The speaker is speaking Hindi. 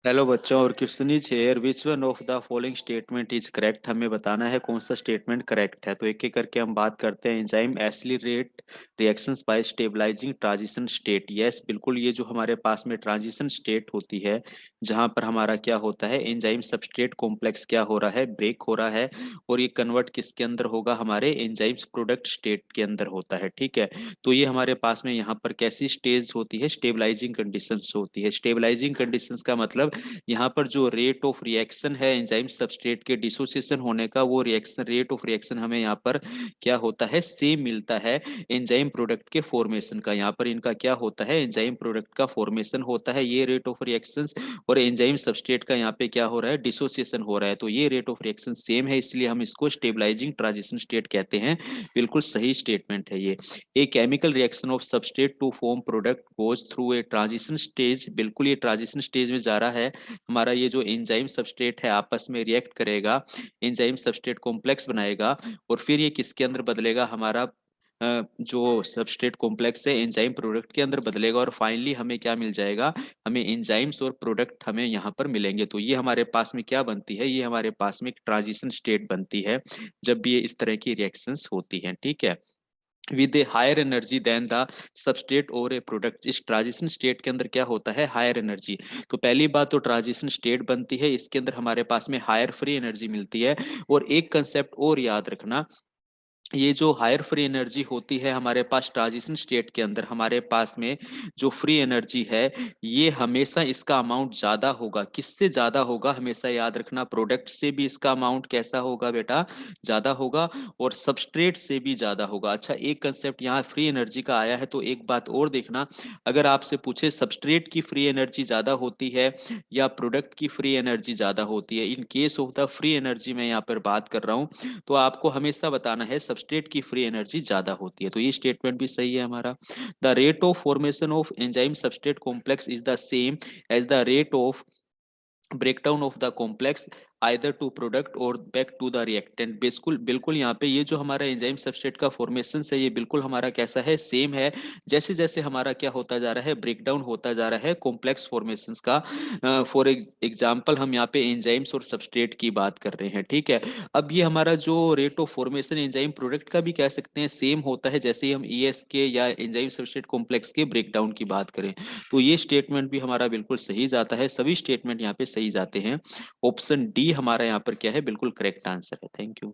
हेलो बच्चों, और question is here which one of the following statement is correct. हमें बताना है कौन सा स्टेटमेंट करेक्ट है। तो एक एक करके हम बात करते हैं। Enzyme accelerate reactions by stabilizing transition state. Yes, बिल्कुल। ये जो हमारे पास में ट्रांजिशन स्टेट होती है, जहां पर हमारा क्या होता है, एंजाइम सबस्ट्रेट कॉम्प्लेक्स क्या हो रहा है, ब्रेक हो रहा है। और ये कन्वर्ट किसके अंदर होगा, हमारे एंजाइम प्रोडक्ट स्टेट के अंदर होता है। ठीक है। तो ये हमारे पास में यहाँ पर कैसी स्टेज होती है, स्टेबलाइजिंग कंडीशंस होती है। स्टेबलाइजिंग कंडीशंस का मतलब यहाँ पर जो रेट ऑफ रिएक्शन है एंजाइम सबस्ट्रेट के डिसोसिएशन होने का, वो रिएक्शन रेट ऑफ रिएक्शन हमें यहाँ पर क्या होता है, सेम मिलता है एंजाइम प्रोडक्ट के फॉर्मेशन का। यहाँ पर इनका क्या होता है, एंजाइम प्रोडक्ट का फॉर्मेशन होता है, ये रेट ऑफ रिएक्शंस। और एंजाइम सबस्ट्रेट का यहाँ पे क्या हो रहा है, डिसोसिएशन हो रहा है। तो ये रेट ऑफ रिएक्शन सेम है, इसलिए हम इसको स्टेबलाइजिंग ट्रांजिशन स्टेट कहते हैं। बिल्कुल सही स्टेटमेंट है ये। A chemical reaction of substrate to form product goes through a transition stage. बिल्कुल ये ट्रांजिशन स्टेज में जा रहा है। हमारा ये जो एंजाइम सबस्ट्रेट है आपस में रिएक्ट करेगा, एंजाइम सबस्ट्रेट कॉम्प्लेक्स बनाएगा, और फिर ये किसके अंदर बदलेगा, हमारा जो सबस्ट्रेट कॉम्प्लेक्स है एंजाइम प्रोडक्ट के अंदर बदलेगा। और फाइनली हमें क्या मिल जाएगा, हमें एंजाइम्स और प्रोडक्ट हमें यहाँ पर मिलेंगे। तो ये हमारे पास में क्या बनती है, ये हमारे पास में एक ट्रांजिशन स्टेट बनती है जब भी ये इस तरह की रिएक्शंस होती हैं। ठीक है। With a higher energy than the substrate और ए प्रोडक्ट। इस ट्रांजिशन स्टेट के अंदर क्या होता है, हायर एनर्जी। तो पहली बात तो ट्रांजिशन स्टेट बनती है, इसके अंदर हमारे पास में हायर फ्री एनर्जी मिलती है। और एक कंसेप्ट और याद रखना, ये जो हायर फ्री एनर्जी होती है हमारे पास ट्रांजिशन स्टेट के अंदर, हमारे पास में जो फ्री एनर्जी है, ये हमेशा इसका अमाउंट ज्यादा होगा। किससे ज्यादा होगा, हमेशा याद रखना, प्रोडक्ट से भी इसका अमाउंट कैसा होगा बेटा, ज्यादा होगा। और सबस्ट्रेट से भी ज्यादा होगा। अच्छा, एक कंसेप्ट यहाँ फ्री एनर्जी का आया है तो एक बात और देखना, अगर आपसे पूछे सबस्ट्रेट की फ्री एनर्जी ज्यादा होती है या प्रोडक्ट की फ्री एनर्जी ज्यादा होती है, in case of the free energy मैं यहाँ पर बात कर रहा हूँ, तो आपको हमेशा बताना है सबस्ट्रेट की फ्री एनर्जी ज्यादा होती है। तो ये स्टेटमेंट भी सही है हमारा। The rate of formation of enzyme substrate complex is the same as the rate of breakdown of the complex either to product और बैक टू द रिएक्टेंट। बिल्कुल बिल्कुल यहाँ पे ये जो हमारा एंजाइम सबस्ट्रेट का फॉर्मेशन है, ये बिल्कुल हमारा कैसा है, सेम है। जैसे जैसे हमारा क्या होता जा रहा है, ब्रेकडाउन होता जा रहा है कॉम्प्लेक्स फॉर्मेशंस का। फॉर एग्जांपल हम यहाँ पे एंजाइम्स और सबस्ट्रेट की बात कर रहे हैं। ठीक है। अब ये हमारा जो rate of formation enzyme product का भी कह सकते हैं सेम होता है, जैसे ही हम ईएस के या एंजाइम सबस्ट्रेट कॉम्प्लेक्स के ब्रेकडाउन की बात करें। तो ये स्टेटमेंट भी हमारा बिल्कुल सही जाता है, सभी स्टेटमेंट यहाँ पे सही जाते हैं। ऑप्शन डी हमारा यहाँ पर क्या है, बिल्कुल करेक्ट आंसर है। Thank you.